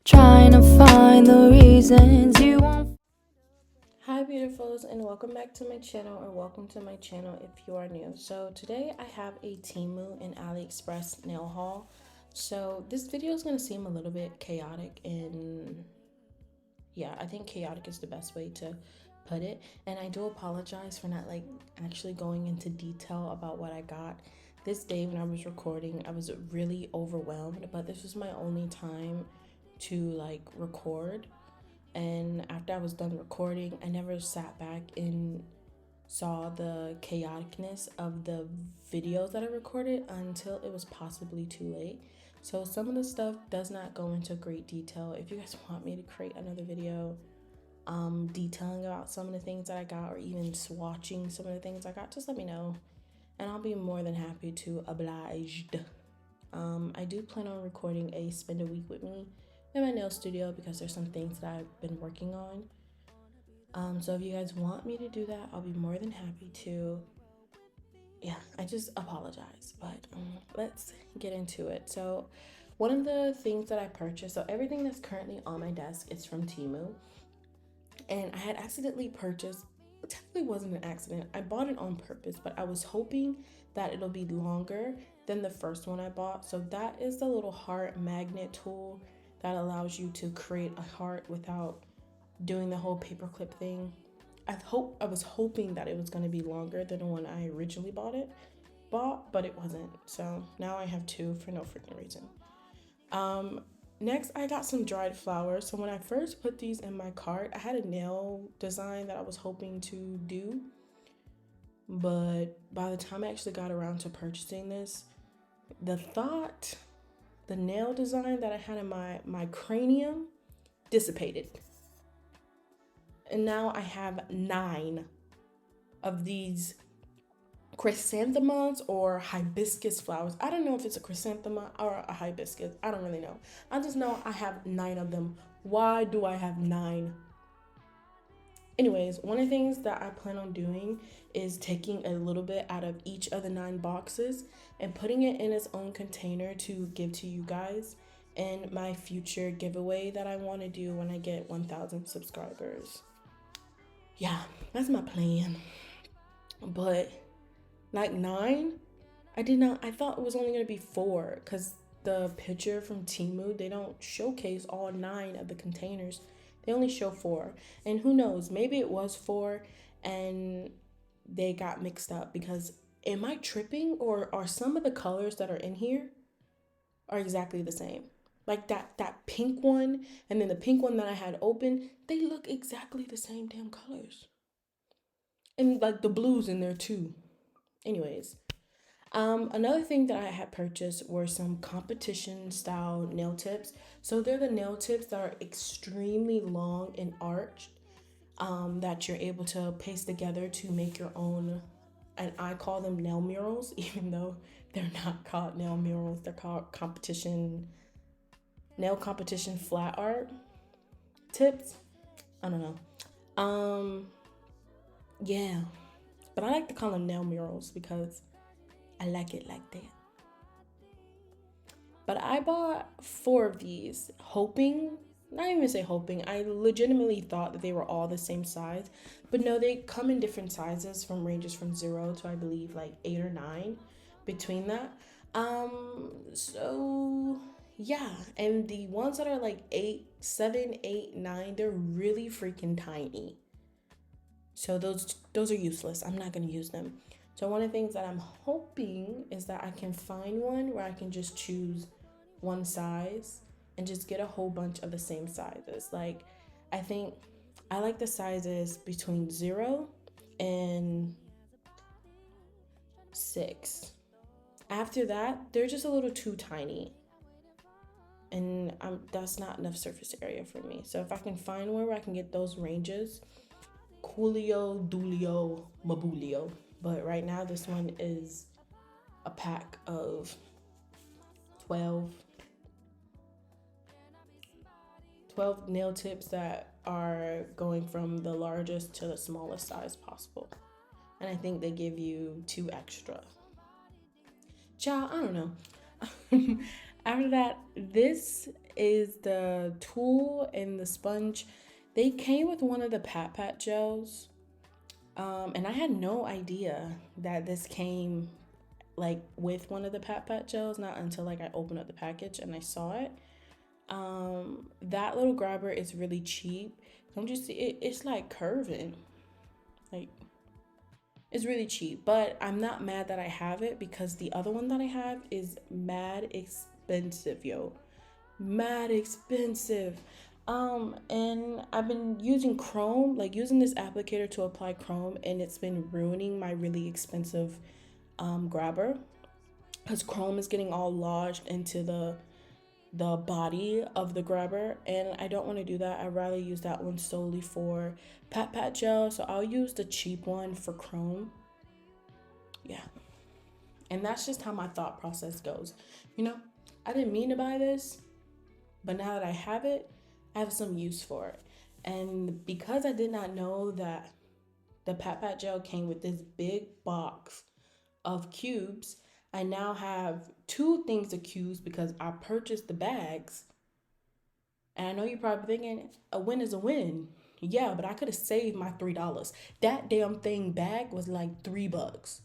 trying to find the reasons you won't. Hi beautifuls, and welcome back to my channel, or welcome to my channel if you are new. So today I have a TEMU and ALIEXPRESS nail haul. So this video is going to seem a little bit chaotic, and yeah, I think chaotic is the best way to put it. And I do apologize for not actually going into detail about what I got. This day when I was recording, I was really overwhelmed, but this was my only time to record. And after I was done recording, I never sat back and saw the chaoticness of the videos that I recorded until it was possibly too late. So some of the stuff does not go into great detail. If you guys want me to create another video detailing about some of the things that I got, or even swatching some of the things I got, just let me know and I'll be more than happy to oblige. I do plan on recording a spend a week with me in my nail studio because there's some things that I've been working on. So if you guys want me to do that, I'll be more than happy to. Yeah, I just apologize, but let's get into it. So one of the things that I purchased, so everything that's currently on my desk is from TEMU, and I had accidentally purchased, it technically wasn't an accident, I bought it on purpose, but I was hoping that it'll be longer than the first one I bought. So that is the little heart magnet tool that allows you to create a heart without doing the whole paperclip thing. I was hoping that it was going to be longer than the one I originally bought, but it wasn't. So now I have two for no freaking reason. Next, I got some dried flowers. So when I first put these in my cart, I had a nail design that I was hoping to do, but by the time I actually got around to purchasing this, the nail design that I had in my cranium dissipated. And now I have 9 of these chrysanthemums or hibiscus flowers. I don't know if it's a chrysanthemum or a hibiscus. I don't really know. I just know I have 9 of them. Why do I have 9? Anyways, one of the things that I plan on doing is taking a little bit out of each of the 9 boxes and putting it in its own container to give to you guys in my future giveaway that I want to do when I get 1,000 subscribers. Yeah, that's my plan. But 9, I thought it was only going to be 4, because the picture from TEMU, they don't showcase all 9 of the containers. They only show 4. And who knows, maybe it was 4 and they got mixed up, because am I tripping, or are some of the colors that are in here are exactly the same? Like that pink one and then the pink one that I had open, they look exactly the same damn colors. And like the blues in there too. Anyways, another thing that I had purchased were some competition style nail tips. So they're the nail tips that are extremely long and arched, that you're able to paste together to make your own. And I call them nail murals, even though they're not called nail murals. They're called nail competition flat art tips. I don't know. Yeah, but I like to call them nail murals because I like it like that. But I bought 4 of these, not even say hoping, I legitimately thought that they were all the same size. But no, they come in different sizes, from ranges from 0 to I believe 8 or 9, between that. So yeah, and the ones that are 7, 8, 9, they're really freaking tiny. So those are useless. I'm not going to use them. So one of the things that I'm hoping is that I can find one where I can just choose one size and just get a whole bunch of the same sizes. I think I like the sizes between 0 and 6. After that, they're just a little too tiny. And that's not enough surface area for me. So if I can find one where I can get those ranges, coolio, dulio, mabulio. But right now this one is a pack of 12 nail tips that are going from the largest to the smallest size possible. And I think they give you 2 extra. Child, I don't know. After that, this is the tool and the sponge. They came with one of the Pat gels. And I had no idea that this came like with one of the Pat gels, not until like I opened up the package and I saw it. That little grabber is really cheap. Don't you see it? It's like curving. Like, it's really cheap, but I'm not mad that I have it because the other one that I have is mad expensive, yo. Mad expensive. And I've been using chrome, like using this applicator to apply chrome, and it's been ruining my really expensive grabber because chrome is getting all lodged into the body of the grabber, and I don't want to do that. I'd rather use that one solely for pat gel, so I'll use the cheap one for chrome. Yeah, and that's just how my thought process goes. You know, I didn't mean to buy this, but now that I have it, I have some use for it. And because I did not know that the pat gel came with this big box of cubes, I now have 2 things of cubes because I purchased the bags. And I know you're probably thinking, a win is a win. Yeah, but I could have saved my $3. That damn thing bag was like $3.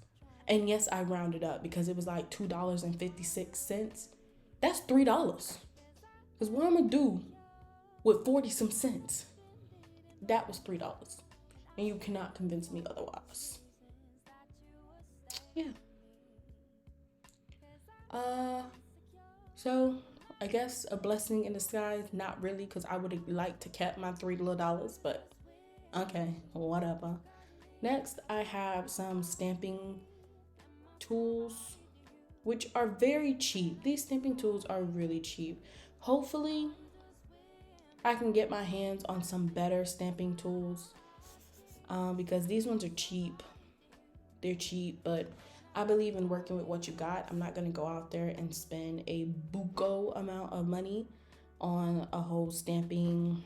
And yes, I rounded up because it was like $2.56. That's $3. Because what I'm going to do with 40 some cents, that was $3. And you cannot convince me otherwise. Yeah. So I guess a blessing in disguise, not really, because I would have liked to kept my $3, but okay, whatever. Next, I have some stamping tools, which are very cheap. These stamping tools are really cheap. Hopefully, I can get my hands on some better stamping tools because these ones are cheap. They're cheap, but I believe in working with what you got. I'm not going to go out there and spend a buco amount of money on a whole stamping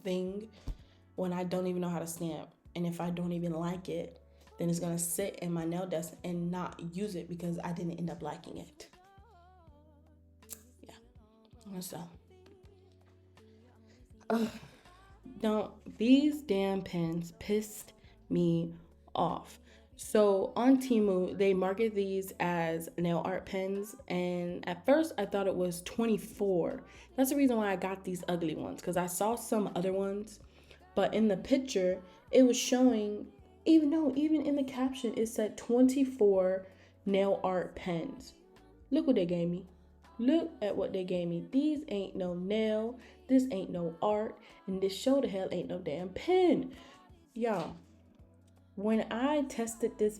thing when I don't even know how to stamp. And if I don't even like it, then it's going to sit in my nail desk and not use it because I didn't end up liking it. Yeah. So, these damn pens pissed me off. So on TEMU, they market these as nail art pens, and at first I thought it was 24. That's the reason why I got these ugly ones, because I saw some other ones, but in the picture it was showing, even in the caption it said 24 nail art pens. Look what they gave me. Look at what they gave me. These ain't no nail, this ain't no art, and this show the hell ain't no damn pen. Y'all, when I tested this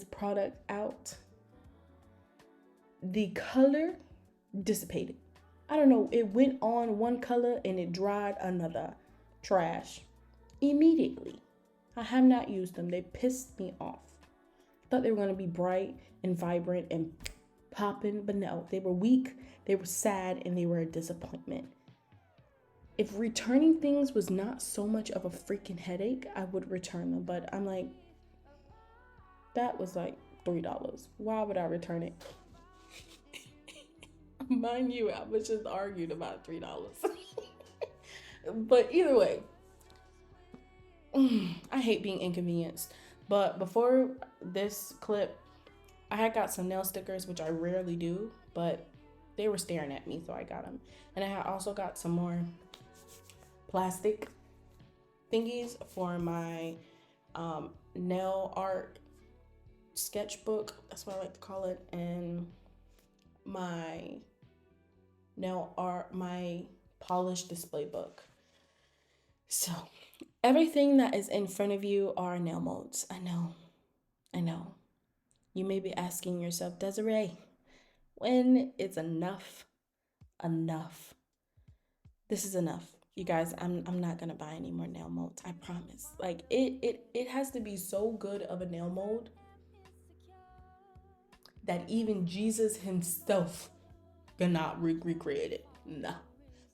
product out, the color dissipated. I don't know, it went on one color and it dried another. Trash. Immediately. I have not used them. They pissed me off. Thought they were going to be bright and vibrant and popping, but no, they were weak, they were sad, and they were a disappointment. If returning things was not so much of a freaking headache, I would return them. But I'm like, that was like $3. Why would I return it? Mind you, I was just arguing about $3. But either way, I hate being inconvenienced. But before this clip, I had got some nail stickers, which I rarely do, but they were staring at me, so I got them. And I had also got some more plastic thingies for my nail art sketchbook, that's what I like to call it, and my nail art, my polished display book. So everything that is in front of you are nail molds. I know. You may be asking yourself, Desiree, when it's enough? This is enough. You guys, I'm not gonna buy any more nail molds. I promise. Like it has to be so good of a nail mold that even Jesus himself cannot recreate it. No.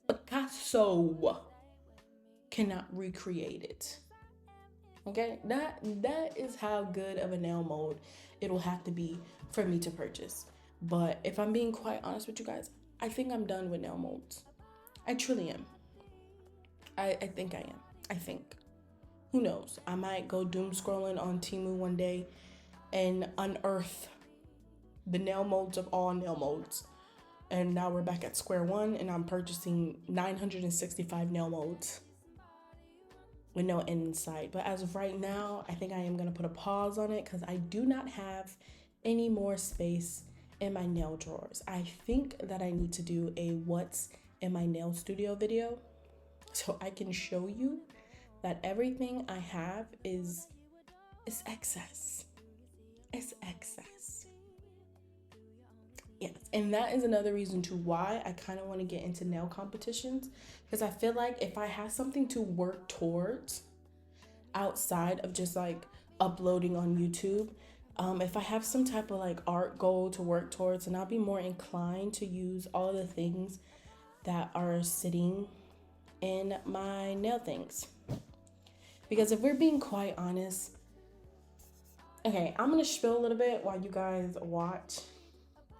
Picasso cannot recreate it. Okay? That is how good of a nail mold it'll have to be for me to purchase. But if I'm being quite honest with you guys, I think I'm done with nail molds. I truly am. I think I am. I think. Who knows? I might go doom scrolling on TEMU one day and unearth the nail molds of all nail molds. And now we're back at square one and I'm purchasing 965 nail molds with no end in sight. But as of right now, I think I am going to put a pause on it because I do not have any more space in my nail drawers. I think that I need to do a what's in my nail studio video so I can show you that everything I have is excess. It's excess. Yes, and that is another reason to why I kind of want to get into nail competitions, because I feel like if I have something to work towards outside of just like uploading on YouTube, if I have some type of like art goal to work towards, and I'll be more inclined to use all the things that are sitting in my nail things. Because if we're being quite honest, okay, I'm gonna spill a little bit while you guys watch.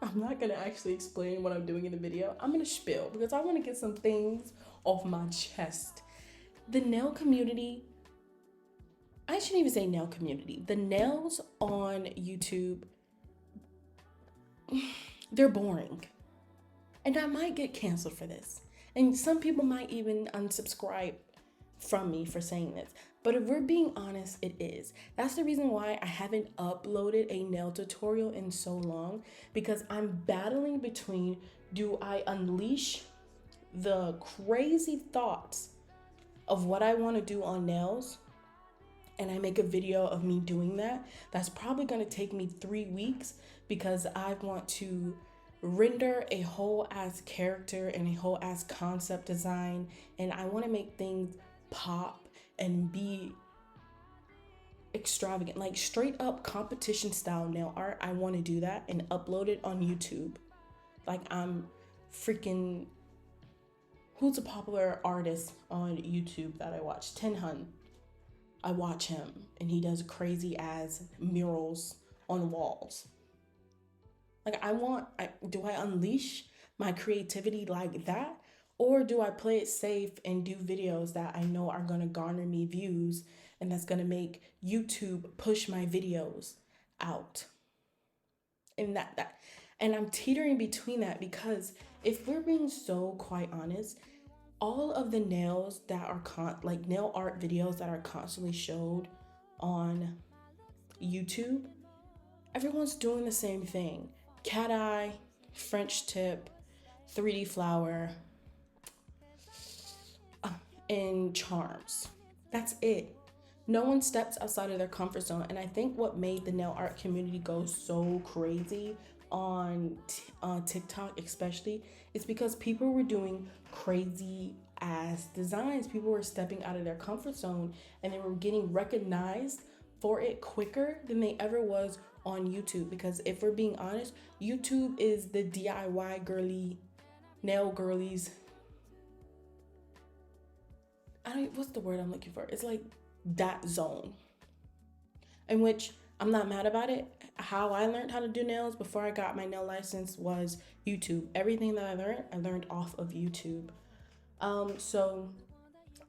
I'm not gonna actually explain what I'm doing in the video. I'm gonna spill because I wanna get some things off my chest. The nail community, I shouldn't even say nail community. The nails on YouTube, they're boring. And I might get canceled for this. And some people might even unsubscribe from me for saying this. But if we're being honest, it is. That's the reason why I haven't uploaded a nail tutorial in so long, because I'm battling between, do I unleash the crazy thoughts of what I want to do on nails and I make a video of me doing that? That's probably going to take me 3 weeks because I want to render a whole ass character and a whole ass concept design, and I want to make things pop and be extravagant, like straight up competition style nail art. I want to do that and upload it on YouTube. Like I'm freaking, who's a popular artist on YouTube that I watch? Ten Hun. I watch him and he does crazy ass murals on walls. Like do I unleash my creativity like that? Or do I play it safe and do videos that I know are gonna garner me views and that's gonna make YouTube push my videos out? And and I'm teetering between that, because if we're being so quite honest, all of the nails that are like nail art videos that are constantly showed on YouTube, everyone's doing the same thing. Cat eye, French tip, 3D flower, and charms. That's it. No one steps outside of their comfort zone. And I think what made the nail art community go so crazy on TikTok especially is because people were doing crazy ass designs. People were stepping out of their comfort zone and they were getting recognized for it quicker than they ever was on YouTube. Because if we're being honest, YouTube is the DIY girly, nail girlies, what's the word I'm looking for? It's like that zone in which I'm not mad about it. How I learned how to do nails before I got my nail license was YouTube. Everything that I learned off of YouTube. So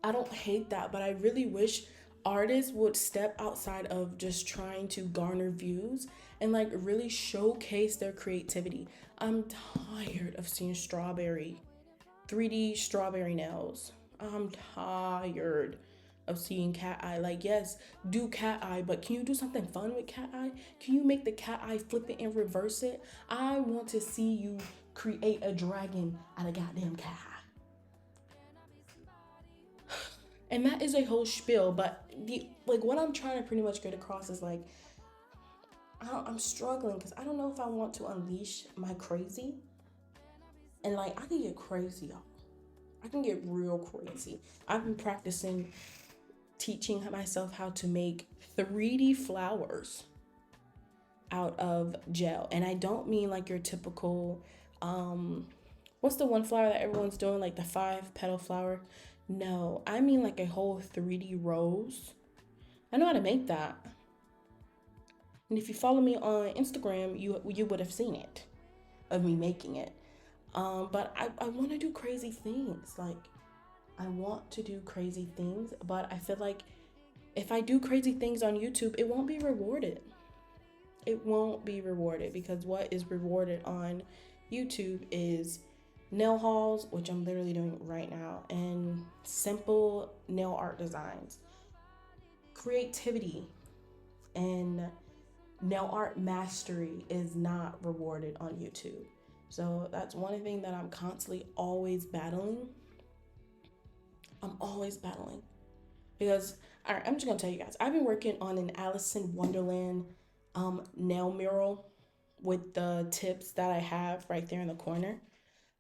I don't hate that, but I really wish artists would step outside of just trying to garner views and like really showcase their creativity. I'm tired of seeing 3D strawberry nails. I'm tired of seeing cat eye. Like, yes, do cat eye, but can you do something fun with cat eye? Can you make the cat eye, flip it and reverse it? I want to see you create a dragon out of goddamn cat eye. And that is a whole spiel, but what I'm trying to pretty much get across is like, I'm struggling because I don't know if I want to unleash my crazy. And like, I can get crazy, y'all. I can get real crazy. I've been practicing teaching myself how to make 3D flowers out of gel. And I don't mean like your typical, what's the one flower that everyone's doing, like the 5-petal flower? No, I mean like a whole 3D rose. I know how to make that. And if you follow me on Instagram, you would have seen it. of me making it. But I want to do crazy things. Like, I want to do crazy things, but I feel like if I do crazy things on YouTube, it won't be rewarded. It won't be rewarded because what is rewarded on YouTube is nail hauls, which I'm literally doing right now, and simple nail art designs. Creativity and nail art mastery is not rewarded on YouTube. So that's one thing that I'm constantly always battling. I'm always battling because, all right, I'm just gonna tell you guys, I've been working on an Alice in Wonderland nail mural with the tips that I have right there in the corner.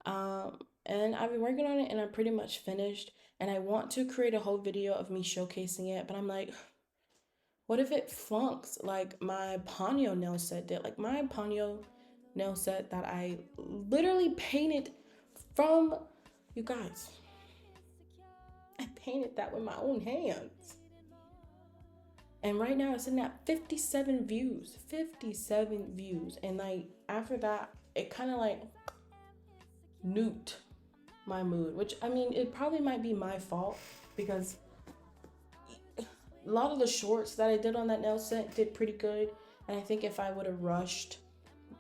And I've been working on it and I'm pretty much finished. And I want to create a whole video of me showcasing it, but I'm like, what if it flunks like my Ponyo nail set did? Like my Ponyo nail set that I literally painted from, you guys, I painted that with my own hands. And right now it's sitting at 57 views. 57 views. And like after that, it kind of like nuked my mood. Which, I mean, it probably might be my fault because a lot of the shorts that I did on that nail set did pretty good. And I think if I would have rushed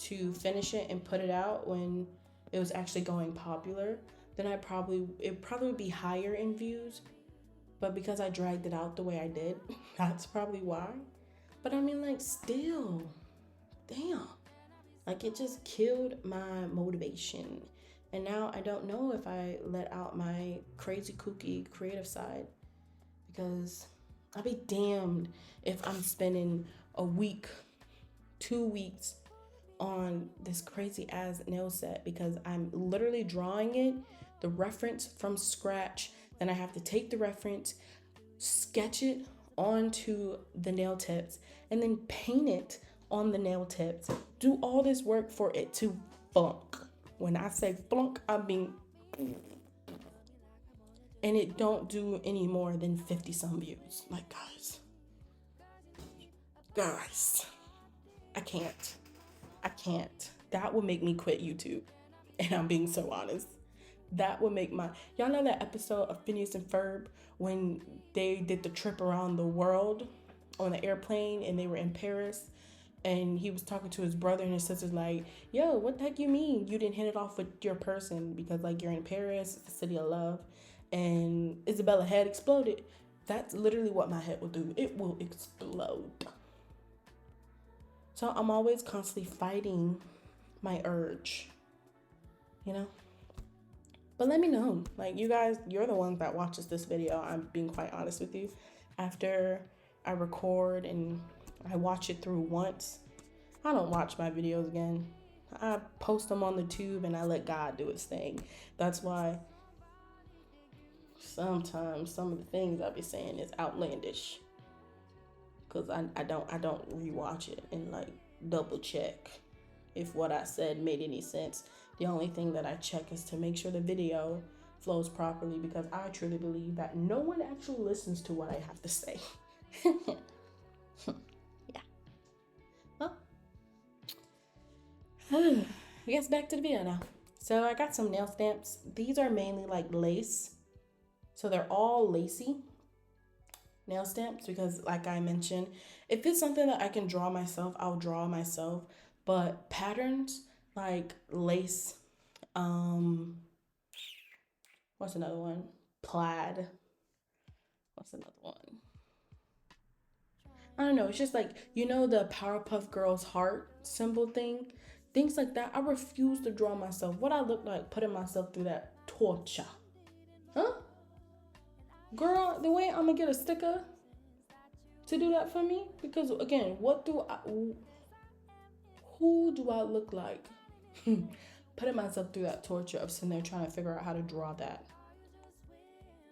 to finish it and put it out when it was actually going popular, then it probably would be higher in views. But because I dragged it out the way I did, that's probably why. But I mean, like, still, damn. Like, it just killed my motivation. And now I don't know if I let out my crazy, kooky, creative side. Because I'll be damned if I'm spending a week, 2 weeks on this crazy ass nail set because I'm literally drawing it, the reference from scratch. Then I have to take the reference, sketch it onto the nail tips, and then paint it on the nail tips. Do all this work for it to flunk. When I say flunk, I mean, and it don't do any more than 50 some views. Like, guys, I can't. That would make me quit YouTube. And I'm being so honest. That would make y'all know that episode of Phineas and Ferb when they did the trip around the world on the airplane and they were in Paris and he was talking to his brother and his sister's like, yo, what the heck you mean you didn't hit it off with your person because like you're in Paris, the city of love, and Isabella's head exploded. That's literally what my head will do. It will explode. So I'm always constantly fighting my urge, you know? But let me know, like you guys, you're the ones that watches this video. I'm being quite honest with you. After I record and I watch it through once, I don't watch my videos again. I post them on the tube and I let God do his thing. That's why sometimes some of the things I be saying is outlandish. Cause I don't rewatch it and like double check if what I said made any sense. The only thing that I check is to make sure the video flows properly because I truly believe that no one actually listens to what I have to say. Yeah. Well, I guess back to the video now. So I got some nail stamps. These are mainly like lace. So they're all lacy nail stamps because like I mentioned, if it's something that I can draw myself, I'll draw myself. But patterns like lace, what's another one? Plaid. What's another one? I don't know. It's just like, you know, the Powerpuff Girls heart symbol thing? Things like that. I refuse to draw myself. What I look like putting myself through that torture. Huh? Girl, the way I'm gonna get a sticker to do that for me? Because again, who do I look like? Putting myself through that torture of sitting there trying to figure out how to draw that.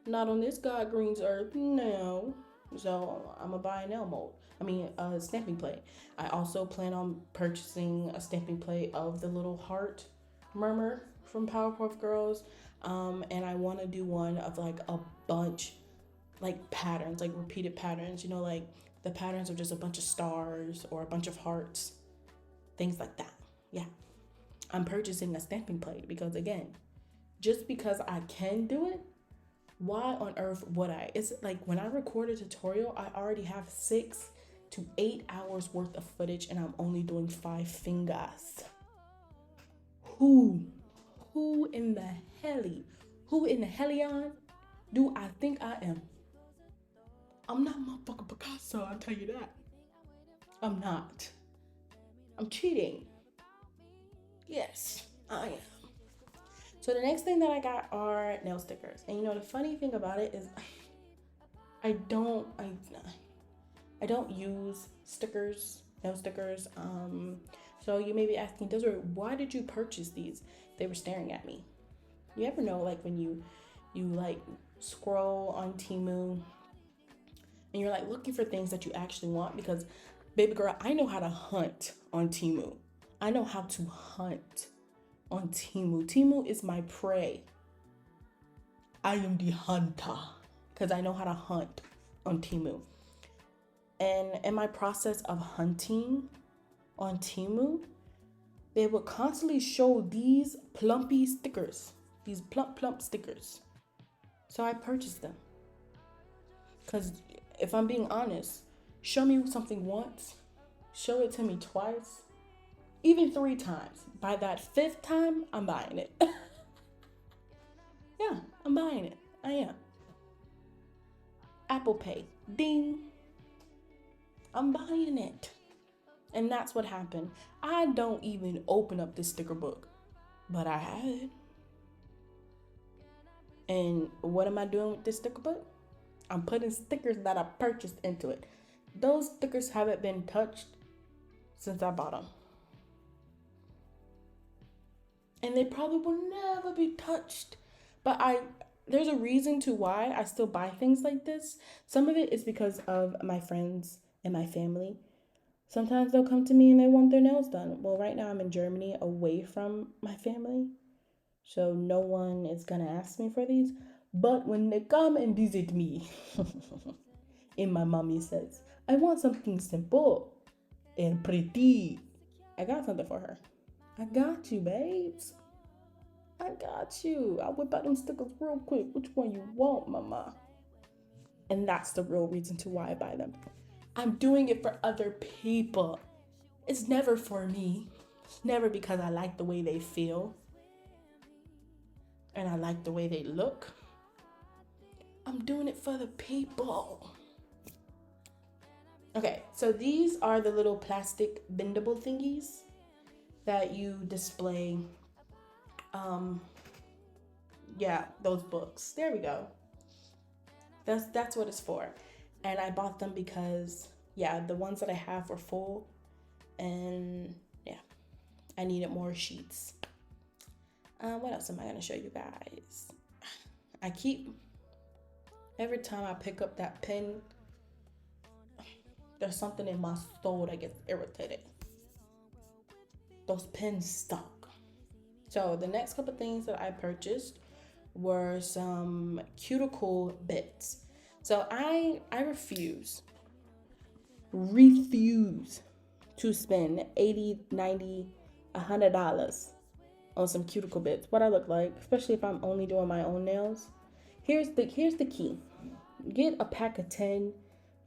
Not on this God Green's earth, no. So I'm gonna buy a nail mold. A stamping plate. I also plan on purchasing a stamping plate of the little heart murmur from Powerpuff Girls. And I want to do one of like a bunch, like patterns, like repeated patterns. You know, like the patterns of just a bunch of stars or a bunch of hearts, things like that. Yeah. I'm purchasing a stamping plate because, again, just because I can do it, why on earth would I? It's like when I record a tutorial, I already have 6 to 8 hours worth of footage and I'm only doing 5 fingers. Who in the hellion do I think I am? I'm not motherfucking Picasso, I'll tell you that. I'm not. I'm cheating. Yes, I am. So the next thing that I got are nail stickers. And you know, the funny thing about it is I don't use stickers, nail stickers. So you may be asking, Desiree, why did you purchase these? They were staring at me. You ever know, like when you like scroll on TEMU and you're like looking for things that you actually want? Because baby girl, I know how to hunt on TEMU. I know how to hunt on TEMU. TEMU is my prey. I am the hunter because I know how to hunt on TEMU. And in my process of hunting on TEMU, they would constantly show these plumpy stickers, these plump stickers. So I purchased them. Because if I'm being honest, show me something once, show it to me twice, even 3 times. By that 5th time, I'm buying it. Yeah, I'm buying it. I am. Apple Pay. Ding. I'm buying it. And that's what happened. I don't even open up this sticker book, but I have it. And what am I doing with this sticker book? I'm putting stickers that I purchased into it. Those stickers haven't been touched since I bought them. And they probably will never be touched. But there's a reason to why I still buy things like this. Some of it is because of my friends and my family. Sometimes they'll come to me and they want their nails done. Well, right now I'm in Germany away from my family. So no one is going to ask me for these. But when they come and visit me, and my mommy says, I want something simple and pretty, I got something for her. I got you, babes. I got you. I'll whip out them stickers real quick. Which one you want, mama? And that's the real reason to why I buy them. I'm doing it for other people. It's never for me. It's never because I like the way they feel and I like the way they look. I'm doing it for the people. Okay, so these are the little plastic bendable thingies that you display. Yeah, those books. There we go. That's what it's for. And I bought them because, yeah, the ones that I have were full. And, yeah, I needed more sheets. What else am I going to show you guys? Every time I pick up that pen, there's something in my soul that gets irritated. Those pens stuck. So the next couple things that I purchased were some cuticle bits. So I refuse to spend $80, $90, $100 on some cuticle bits. What I look like, especially if I'm only doing my own nails. Here's the key. Get a pack of 10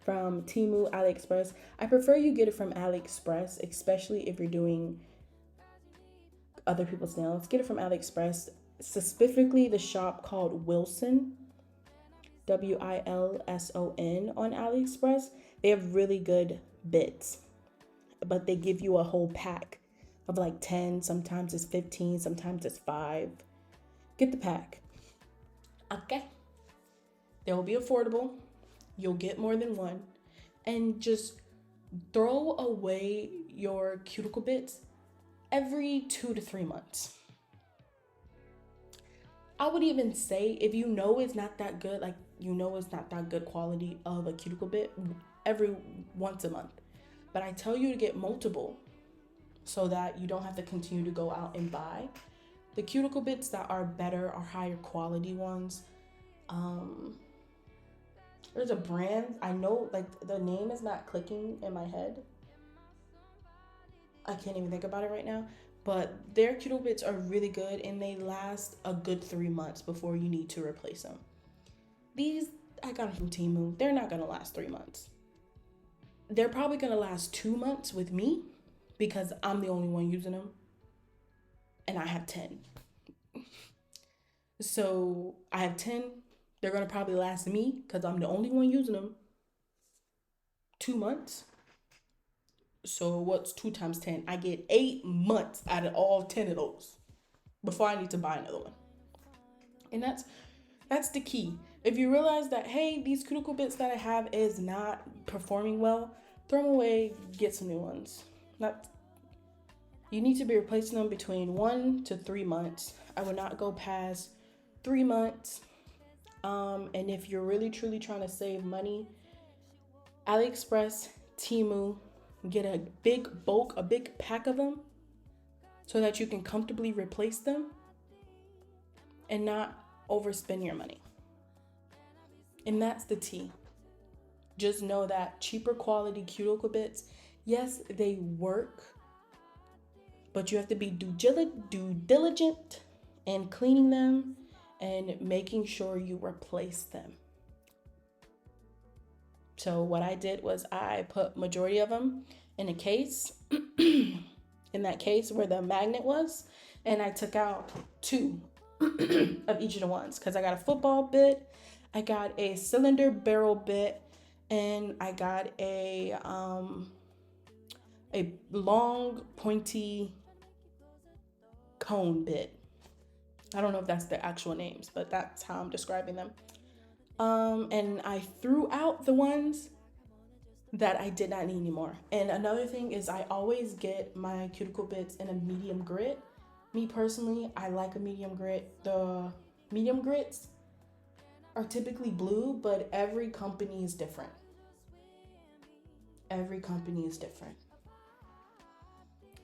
from TEMU, AliExpress. I prefer you get it from AliExpress, especially if you're doing other people's nails. Get it from AliExpress, specifically the shop called Wilson, Wilson on AliExpress. They have really good bits, but they give you a whole pack of like 10. Sometimes it's 15, sometimes it's 5. Get the pack. Okay. They will be affordable. You'll get more than one. And just throw away your cuticle bits every 2 to 3 months. I would even say if you know it's not that good, like you know it's not that good quality of a cuticle bit, every once a month. But I tell you to get multiple so that you don't have to continue to go out and buy. The cuticle bits that are better are higher quality ones. There's a brand, I know, like the name is not clicking in my head. I can't even think about it right now. but their cuticle bits are really good and they last a good 3 months before you need to replace them. These I got them from TEMU. They're not gonna last 3 months. They're probably gonna last 2 months with me because I'm the only one using them and I have 10. So I have 10. They're gonna probably last me because I'm the only one using them 2 months. So what's 2 times 10? I get 8 months out of all 10 of those before I need to buy another one. And that's the key. If you realize that, hey, these cuticle bits that I have is not performing well, throw them away, get some new ones. You need to be replacing them between 1 to 3 months. I would not go past 3 months. And if you're really truly trying to save money, AliExpress, TEMU, get a big bulk, a big pack of them so that you can comfortably replace them and not overspend your money. And that's the tea. Just know that cheaper quality cuticle bits, yes, they work, but you have to be due diligent in cleaning them and making sure you replace them. So what I did was I put majority of them in a case, in that case where the magnet was, and I took out 2 of each of the ones because I got a football bit, I got a cylinder barrel bit, and I got a long pointy cone bit. I don't know if that's the actual names, but that's how I'm describing them. And I threw out the ones that I did not need anymore. And another thing is I always get my cuticle bits in a medium grit. Me personally, I like a medium grit. The medium grits are typically blue, but every company is different. Every company is different.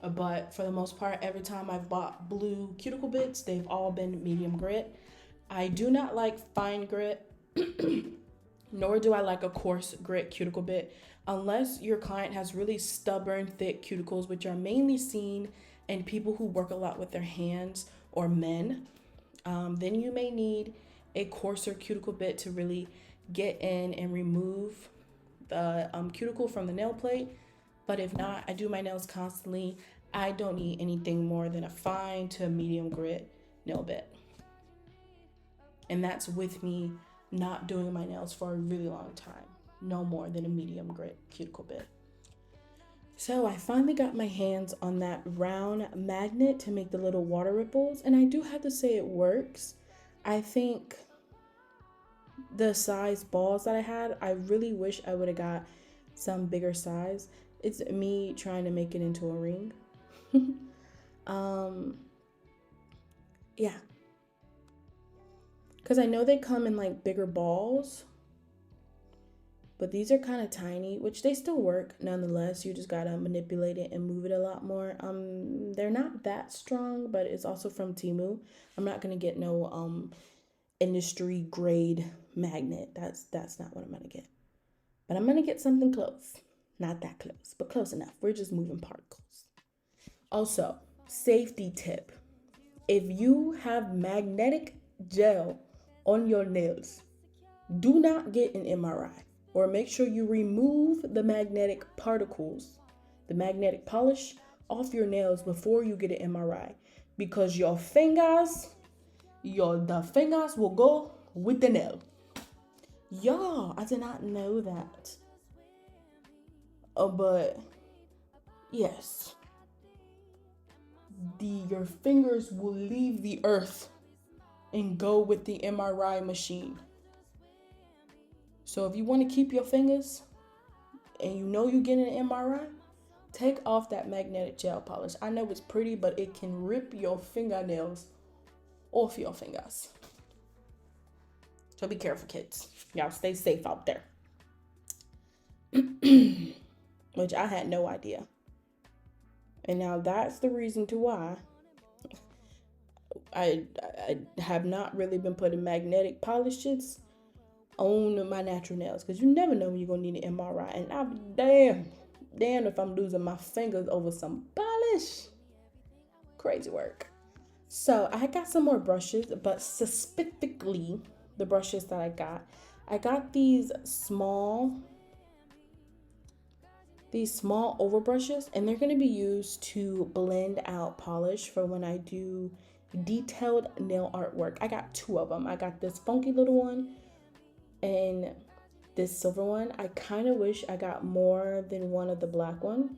But for the most part, every time I've bought blue cuticle bits, they've all been medium grit. I do not like fine grit, nor do I like a coarse grit cuticle bit, unless your client has really stubborn, thick cuticles, which are mainly seen in people who work a lot with their hands or men. Then you may need a coarser cuticle bit to really get in and remove the cuticle from the nail plate. But if not, I do my nails constantly. I don't need anything more than a fine to medium grit nail bit. And that's with me not doing my nails for a really long time. No more than a medium grit cuticle bit. So I finally got my hands on that round magnet to make the little water ripples. And I do have to say it works. I think the size balls that I had, I really wish I would have got some bigger size. It's me trying to make it into a ring. Yeah. Because I know they come in like bigger balls, but these are kind of tiny, which they still work nonetheless. You just gotta manipulate it and move it a lot more. They're not that strong, but it's also from TEMU. I'm not gonna get no industry grade magnet. That's not what I'm gonna get. But I'm gonna get something close. Not that close, but close enough. We're just moving particles. Also, safety tip. If you have magnetic gel on your nails, do not get an MRI, or make sure you remove the magnetic particles, the magnetic polish off your nails before you get an MRI, because the fingers will go with the nail. Yeah, I did not know that. But yes, your fingers will leave the earth and go with the MRI machine. So if you want to keep your fingers and you know you're getting an MRI, take off that magnetic gel polish. I know it's pretty, but it can rip your fingernails off your fingers. So be careful, kids. Y'all stay safe out there. Which I had no idea. And now that's the reason to why I have not really been putting magnetic polishes on my natural nails, because you never know when you're going to need an MRI. And I'll be damned if I'm losing my fingers over some polish. Crazy work. So I got some more brushes, but specifically the brushes that I got these small oval brushes, and they're going to be used to blend out polish for when I do detailed nail artwork. I got two of them. I got this funky little one and this silver one. I kind of wish I got more than one of the black one,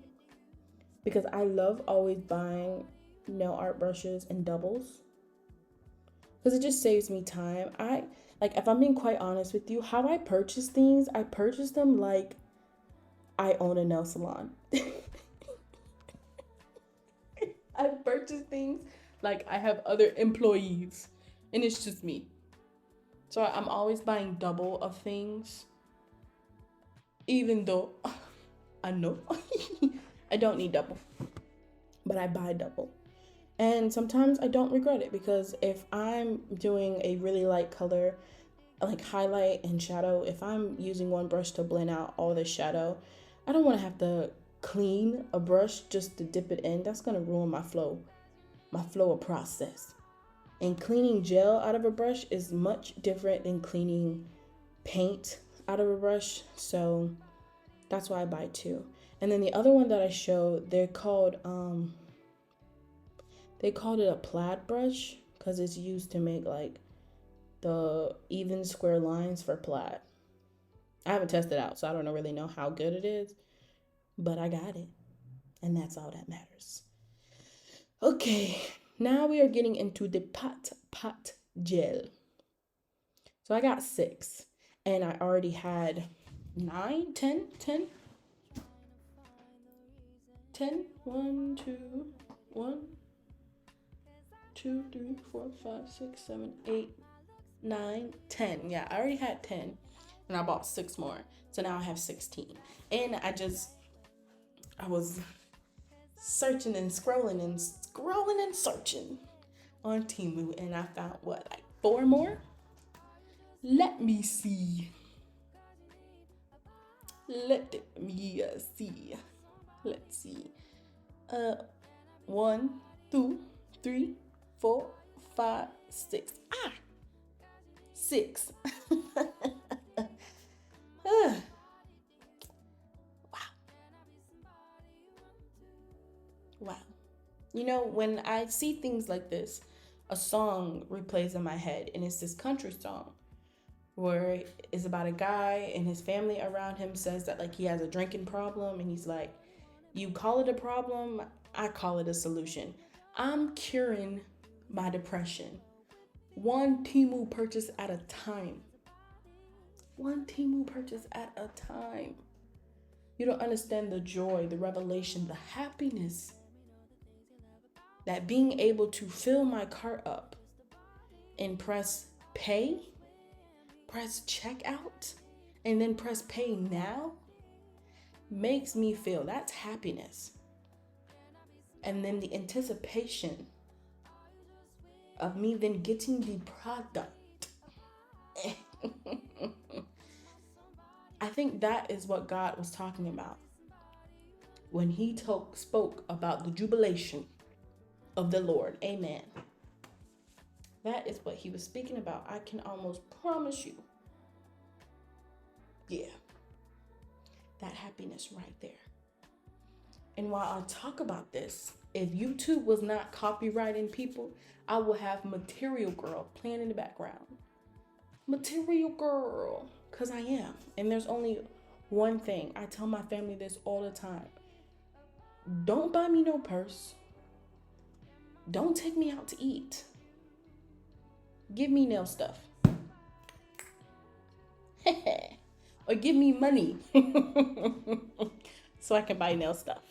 because I love always buying nail art brushes in doubles, because it just saves me time. If I'm being quite honest with you, how I purchase things, I purchase them like I own a nail salon. I purchase things like I have other employees, and it's just me. So I'm always buying double of things, even though I know I don't need double, but I buy double. And sometimes I don't regret it, because if I'm doing a really light color, like highlight and shadow, if I'm using one brush to blend out all the shadow, I don't want to have to clean a brush just to dip it in. That's going to ruin my flow of process. And cleaning gel out of a brush is much different than cleaning paint out of a brush. So that's why I buy two. And then the other one that I showed, they called it a plaid brush, because it's used to make like the even square lines for plaid. I haven't tested it out, so I don't really know how good it is, but I got it, and that's all that matters. Okay, now we are getting into the pot gel. So I got 6, and I already had 9, 10, 10, 10, 1, 2, 1, 2, 3, 4, 5, 6, 7, 8, 9, 10. Yeah, I already had 10, and I bought 6 more. So now I have 16. And I was searching and scrolling and searching on TEMU, and I found like 4 more? Let me see. Let me see. Let's see. 1, 2, 3, 4, 5, 6. 6. Wow. Wow. You know, when I see things like this, a song replays in my head, and it's this country song where it's about a guy and his family around him says that like he has a drinking problem, and he's like, you call it a problem, I call it a solution. I'm curing my depression. One TEMU purchase at a time. One TEMU purchase at a time. You don't understand the joy, the revelation, the happiness that being able to fill my cart up and press pay, press checkout, and then press pay now makes me feel. That's happiness. And then the anticipation of me then getting the product. I think that is what God was talking about when he spoke about the jubilation of the Lord. Amen. That is what he was speaking about. I can almost promise you. Yeah. That happiness right there. And while I talk about this, if YouTube was not copywriting people, I will have Material Girl playing in the background. Material Girl. Because I am. And there's only one thing. I tell my family this all the time. Don't buy me no purse. Don't take me out to eat. Give me nail stuff. Or give me money so I can buy nail stuff.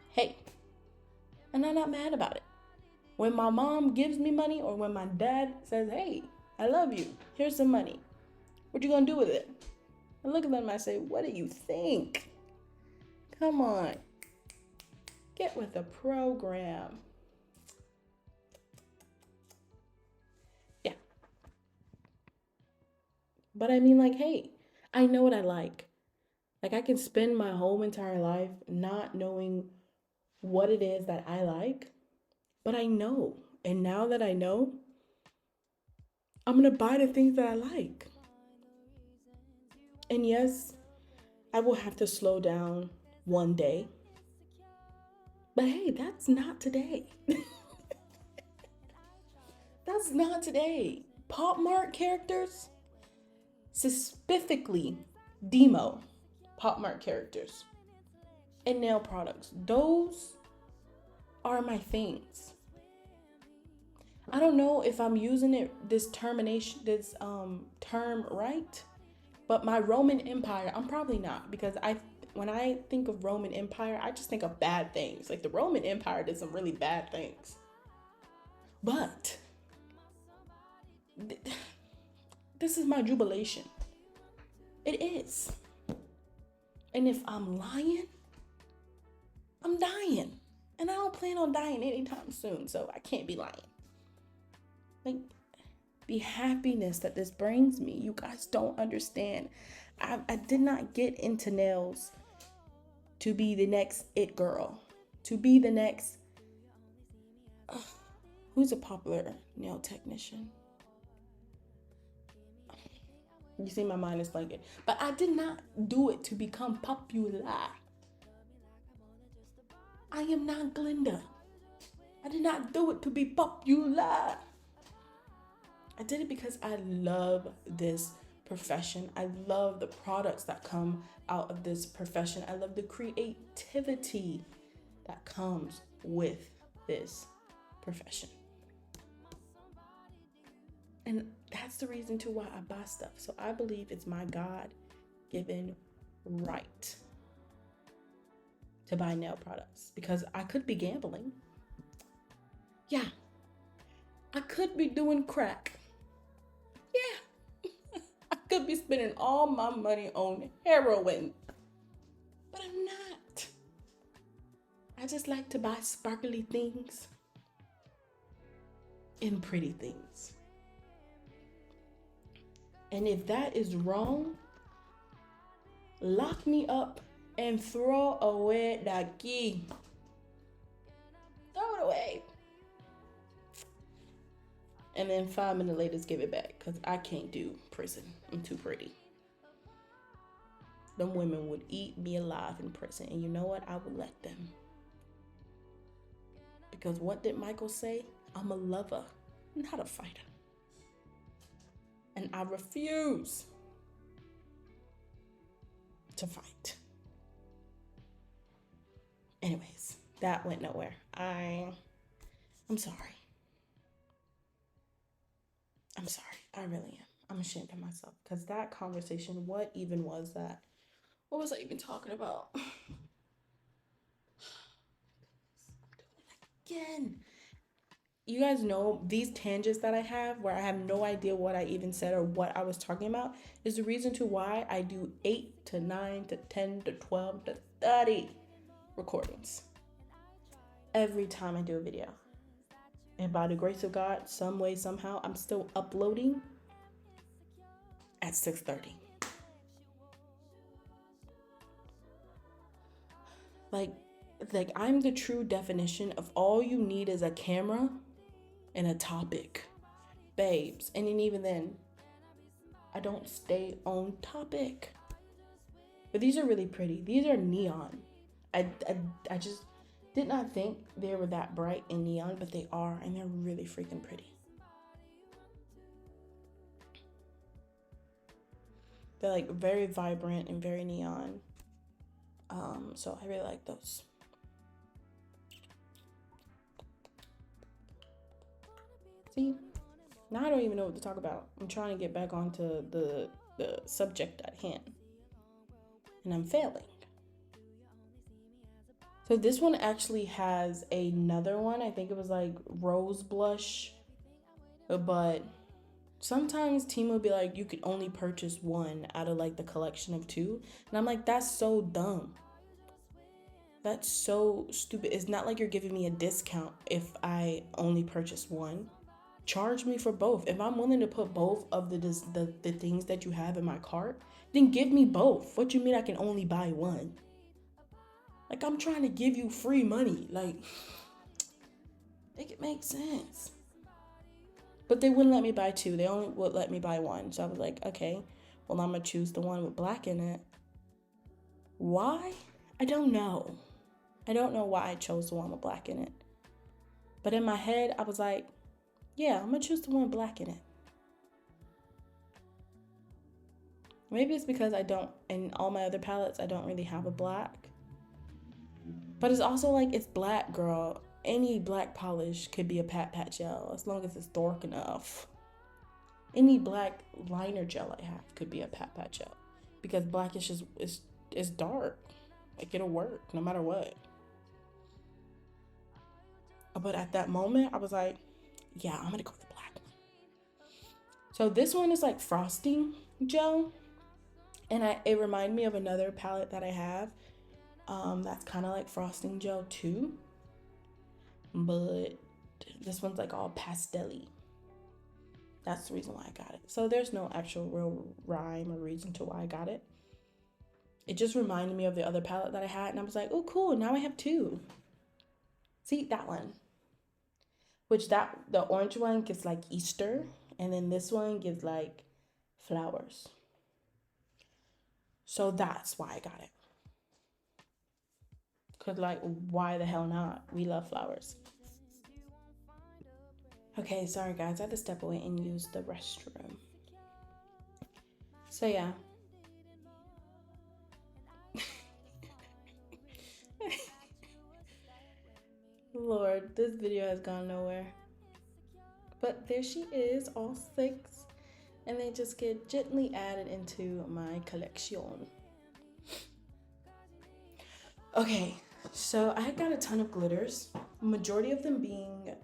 Hey, and I'm not mad about it. When my mom gives me money, or when my dad says, hey, I love you, here's some money, what you gonna do with it? I look at them and I say, what do you think? Come on, get with the program. Yeah. But I mean, like, hey, I know what I like. Like, I can spend my whole entire life not knowing what it is that I like, but I know. And now that I know, I'm going to buy the things that I like. And yes, I will have to slow down one day. But hey, that's not today. That's not today. Pop Mart characters, specifically Demo Pop Mart characters and nail products, those are my things. I don't know if I'm using this term right, but my Roman Empire, I'm probably not, because when I think of Roman Empire, I just think of bad things. Like the Roman Empire did some really bad things. But this is my jubilation. It is. And if I'm lying, I'm dying. And I don't plan on dying anytime soon, so I can't be lying. Like, the happiness that this brings me, you guys don't understand. I did not get into nails to be the next it girl, to be the next, who's a popular nail technician? You see, my mind is blanking. But I did not do it to become popular. I am not Glinda. I did not do it to be popular. I did it because I love this profession. I love the products that come out of this profession. I love the creativity that comes with this profession. And that's the reason to why I buy stuff. So I believe it's my God-given right to buy nail products, because I could be gambling. Yeah, I could be doing crack. Yeah, I could be spending all my money on heroin, but I'm not. I just like to buy sparkly things and pretty things. And if that is wrong, lock me up and throw away the key. Throw it away. And then 5 minutes later, give it back, because I can't do prison. I'm too pretty. Them women would eat me alive in prison. And you know what? I would let them. Because what did Michael say? I'm a lover, not a fighter. And I refuse to fight. Anyways, that went nowhere. I'm sorry. I'm sorry. I really am. I'm ashamed of myself, because that conversation, what even was that? What was I even talking about? Again. You guys know these tangents that I have where I have no idea what I even said or what I was talking about is the reason to why I do 8 to 9 to 10 to 12 to 30 recordings every time I do a video. And by the grace of God, some way, somehow, I'm still uploading at 6:30. Like I'm the true definition of all you need is a camera and a topic, babes. And then even then, I don't stay on topic. But these are really pretty. These are neon. I just did not think they were that bright and neon, but they are, and they're really freaking pretty. They're like very vibrant and very neon. So I really like those. See, now I don't even know what to talk about. I'm trying to get back onto the subject at hand, and I'm failing. So this one actually has another one. I think it was like rose blush, but sometimes TEMU will be like, you could only purchase one out of like the collection of 2. And I'm like, that's so dumb. That's so stupid. It's not like you're giving me a discount if I only purchase one. Charge me for both. If I'm willing to put both of the things that you have in my cart, then give me both. What you mean I can only buy one? Like, I'm trying to give you free money. Like, make it make sense. But they wouldn't let me buy two. They only would let me buy one. So I was like, okay, well, I'm going to choose the one with black in it. Why? I don't know. I don't know why I chose the one with black in it. But in my head, I was like, yeah, I'm going to choose the one with black in it. Maybe it's because I don't, in all my other palettes, I don't really have a black. But it's also like, it's black, girl. Any black polish could be a pat gel as long as it's dark enough. Any black liner gel I have could be a pat gel. Because black is just, it's dark. Like, it'll work no matter what. But at that moment, I was like, yeah, I'm gonna go with the black one. So this one is like frosting gel. And it reminded me of another palette that I have. That's kind of like frosting gel too. But this one's like all pastel-y. That's the reason why I got it. So there's no actual real rhyme or reason to why I got it. It just reminded me of the other palette that I had. And I was like, oh, cool. Now I have two. See, that one. Which the orange one gives like Easter. And then this one gives like flowers. So that's why I got it. Because, like, why the hell not? We love flowers. Okay, sorry guys. I had to step away and use the restroom. So, yeah. Lord, this video has gone nowhere. But there she is, all 6. And they just get gently added into my collection. Okay, so I got a ton of glitters. Majority of them being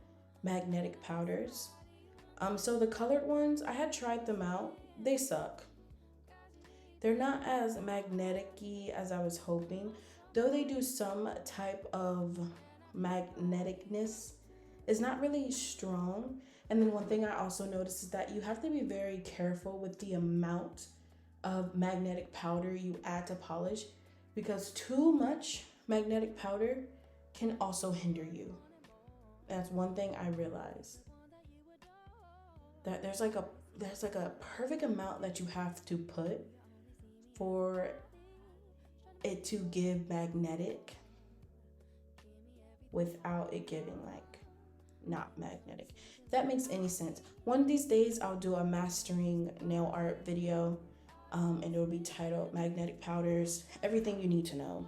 magnetic powders. So the colored ones, I had tried them out. They suck. They're not as magnetic-y as I was hoping. Though they do some type of magneticness, it's not really strong. And then one thing I also noticed is that you have to be very careful with the amount of magnetic powder you add to polish, because too much magnetic powder can also hinder you. That's one thing I realized. That there's like a perfect amount that you have to put for it to give magnetic without it giving like not magnetic. If that makes any sense. One of these days I'll do a mastering nail art video, and it will be titled Magnetic Powders, Everything You Need to Know.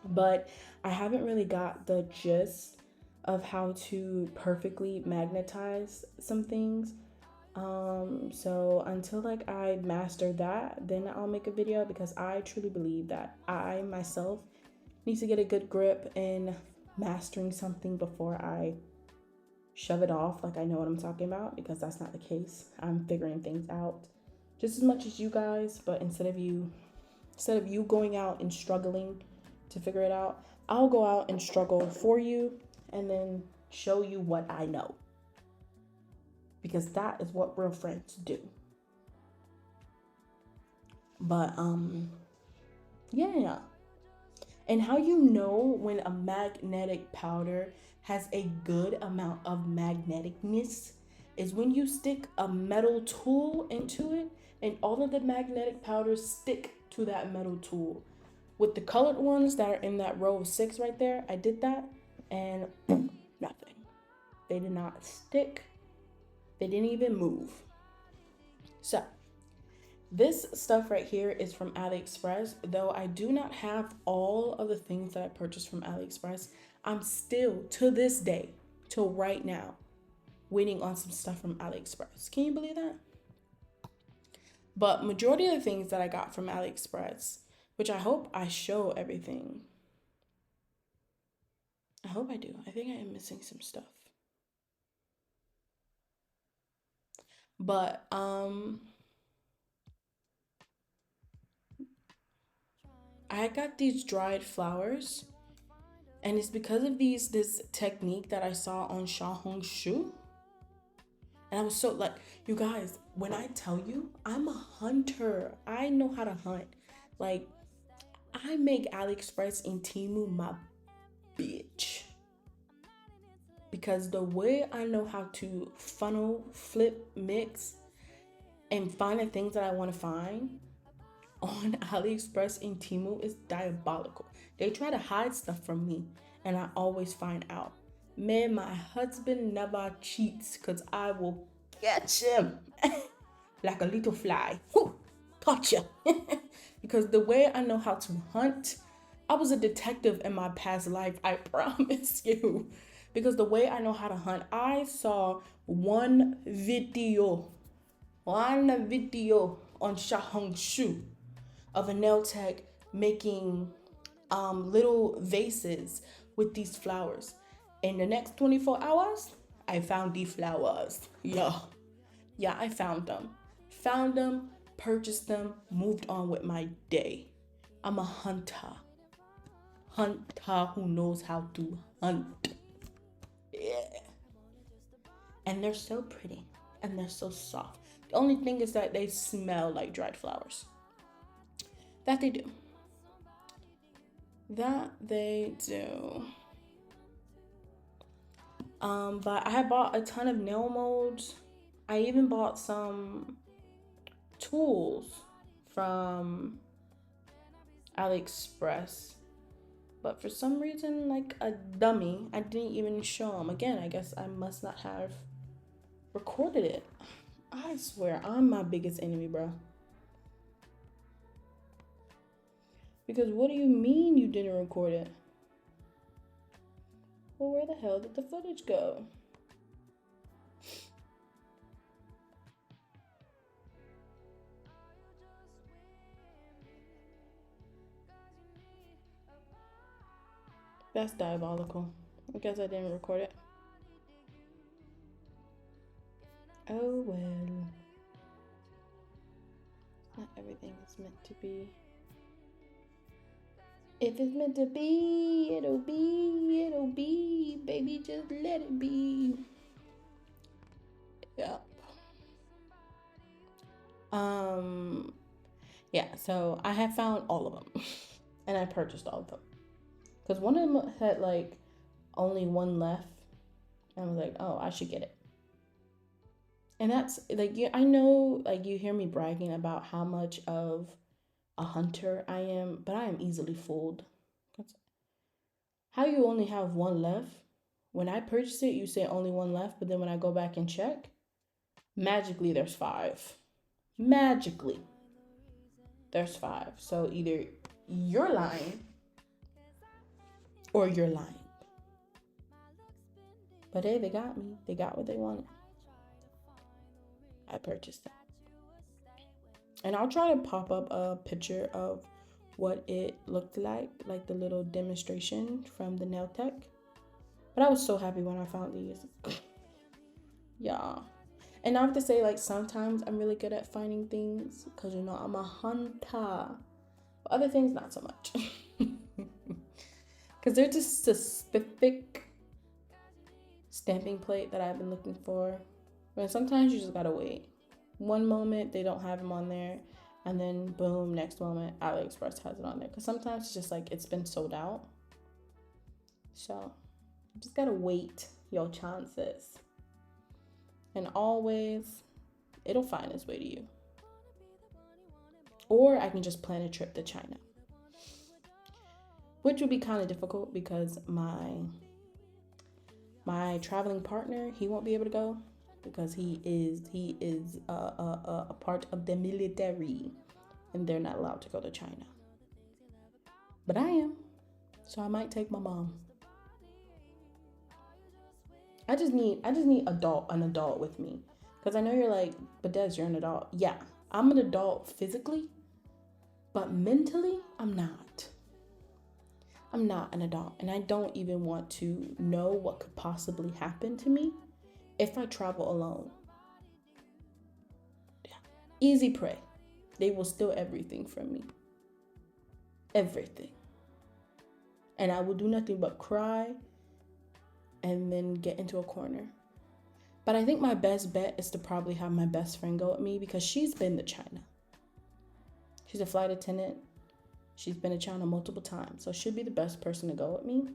But I haven't really got the gist of how to perfectly magnetize some things. So until like I master that, then I'll make a video, because I truly believe that I myself need to get a good grip in mastering something before I shove it off like I know what I'm talking about, because that's not the case. I'm figuring things out just as much as you guys, but instead of you going out and struggling to figure it out, I'll go out and struggle for you and then show you what I know. Because that is what real friends do. But yeah. And how you know when a magnetic powder has a good amount of magneticness is when you stick a metal tool into it and all of the magnetic powders stick to that metal tool. With the colored ones that are in that row of 6 right there, I did that and nothing. They did not stick. They didn't even move. So this stuff right here is from AliExpress. Though I do not have all of the things that I purchased from AliExpress, I'm still, to this day, till right now, waiting on some stuff from AliExpress. Can you believe that? But majority of the things that I got from AliExpress, which I hope I show everything. I hope I do. I think I am missing some stuff. But I got these dried flowers, and it's because of this technique that I saw on Xiaohongshu. And I was so like, you guys, when I tell you, I'm a hunter. I know how to hunt. Like, I make AliExpress and TEMU my bitch. Because the way I know how to funnel, flip, mix, and find the things that I want to find on AliExpress and TEMU is diabolical. They try to hide stuff from me, and I always find out. Man, my husband never cheats because I will catch him like a little fly. Whoo, gotcha. Because the way I know how to hunt, I was a detective in my past life, I promise you. Because the way I know how to hunt, I saw one video on Xiaohongshu of a nail tech making little vases with these flowers. In the next 24 hours, I found these flowers. Yeah, I found them. Purchased them, moved on with my day. I'm a hunter who knows how to hunt. Yeah. And they're so pretty and they're so soft. The only thing is that they smell like dried flowers. That they do. But I had bought a ton of nail molds. I even bought some tools from AliExpress. But for some reason, like a dummy, I didn't even show them. Again, I guess I must not have recorded it. I swear, I'm my biggest enemy, bro. Because what do you mean you didn't record it? Well, where the hell did the footage go? That's diabolical. I guess I didn't record it. Oh well. Not everything is meant to be. If it's meant to be, it'll be. Baby, just let it be. Yep. Yeah, so I have found all of them. And I purchased all of them. Because one of them had like only one left. And I was like, oh, I should get it. And that's like, I know like you hear me bragging about how much of a hunter I am, but I am easily fooled. How you only have one left? When I purchased it, you say only one left, but then when I go back and check, magically there's 5. Magically, there's 5. So either you're lying or you're lying. But hey, they got me. They got what they wanted. I purchased it. And I'll try to pop up a picture of what it looked like the little demonstration from the nail tech. But I was so happy when I found these. Yeah. And I have to say, like, sometimes I'm really good at finding things because, you know, I'm a hunter. But other things, not so much. Because they're just a specific stamping plate that I've been looking for. But sometimes you just gotta wait. One moment they don't have them on there, and then boom, next moment AliExpress has it on there. Because sometimes it's just like it's been sold out. So you just gotta wait your chances. And always, it'll find its way to you. Or I can just plan a trip to China. Which would be kind of difficult because my traveling partner, he won't be able to go because he is a part of the military and they're not allowed to go to China. But I am. So I might take my mom. I just need an adult with me. Because I know you're like, but Des, you're an adult. Yeah, I'm an adult physically, but mentally, I'm not. I'm not an adult. And I don't even want to know what could possibly happen to me if I travel alone. Yeah. Easy prey. They will steal everything from me. Everything. And I will do nothing but cry and then get into a corner. But I think my best bet is to probably have my best friend go with me because she's been to China. She's a flight attendant She's been to China multiple times, so she'd be the best person to go with me.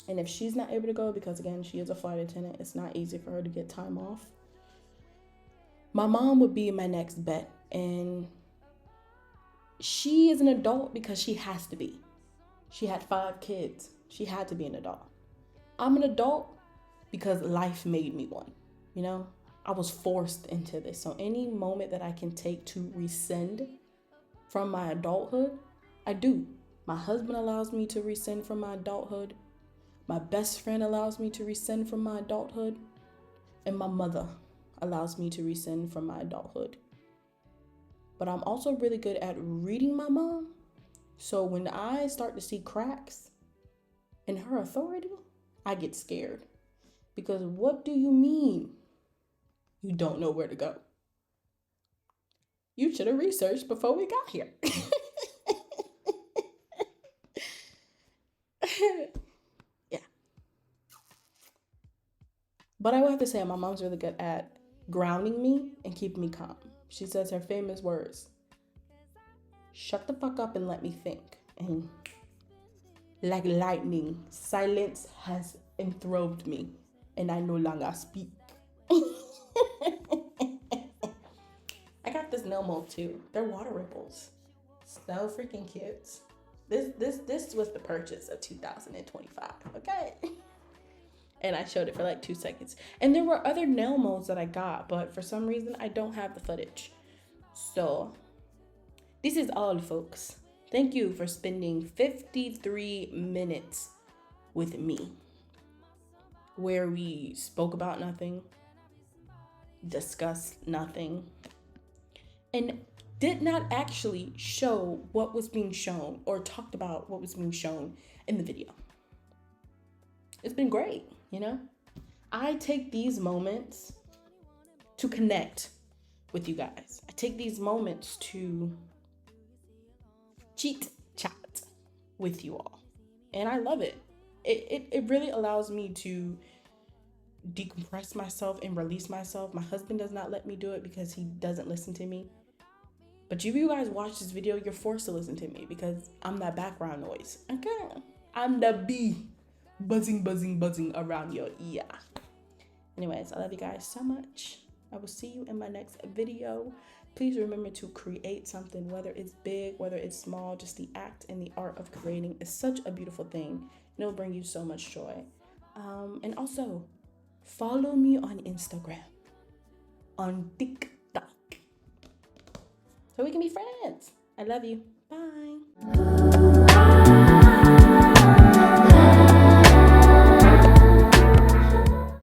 And if she's not able to go, because again, she is a flight attendant, it's not easy for her to get time off. My mom would be my next bet. And she is an adult because she has to be. She had 5 kids. She had to be an adult. I'm an adult because life made me one. You know, I was forced into this. So any moment that I can take to rescind from my adulthood, I do. My husband allows me to rescind from my adulthood. My best friend allows me to rescind from my adulthood. And my mother allows me to rescind from my adulthood. But I'm also really good at reading my mom. So when I start to see cracks in her authority, I get scared. Because what do you mean you don't know where to go? You should have researched before we got here. Yeah. But I will have to say, my mom's really good at grounding me and keeping me calm. She says her famous words, shut the fuck up and let me think. And like lightning, silence has enthroned me and I no longer speak. I got this nail mold too. They're water ripples. So freaking cute. This was the purchase of 2025, okay? And I showed it for like 2 seconds. And there were other nail molds that I got, but for some reason I don't have the footage. So this is all, folks. Thank you for spending 53 minutes with me, where we spoke about nothing, discussed nothing, and did not actually show what was being shown or talked about what was being shown in the video. It's been great, you know? I take these moments to connect with you guys. I take these moments to cheat chat with you all. And I love it. It really allows me to decompress myself and release myself. My husband does not let me do it because he doesn't listen to me. But if you guys watch this video, you're forced to listen to me because I'm that background noise. Okay? I'm the bee buzzing around your ear. Anyways, I love you guys so much. I will see you in my next video. Please remember to create something, whether it's big, whether it's small. Just the act and the art of creating is such a beautiful thing. It'll bring you so much joy. And also, follow me on Instagram, on TikTok, so we can be friends. I love you. Bye.